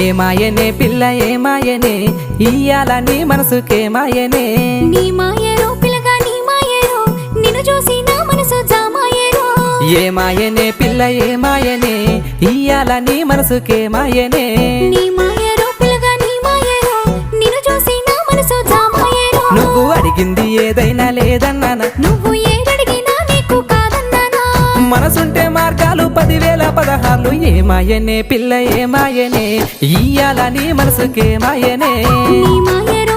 ఏమాయనే పిల్ల ఏమాయనే ఇయ్యాల నీ మనసుకే మాయనే నీ మాయరో పిల్లగా నీ మాయరో నిన్ను చూసి నా మనసు జామాయరో ఏమాయనే పిల్ల ఏమాయనే ఇయ్యాల నీ మనసుకే మాయనే నీ మాయరో పిల్లగా నీ మాయరో నిన్ను చూసి నా మనసు జామాయరో నువ్వు అడిగింది ఏదైనా లేదన్నానా నువ్వు ఏదడిగినా నీకు కాదన్నానా మనసుంటే మార్గాలు 10,000 16 ఏమాయనే పిల్ల ఏమాయనే ఇయ్యాల నీ మనసుకే మాయనే నీ మాయరో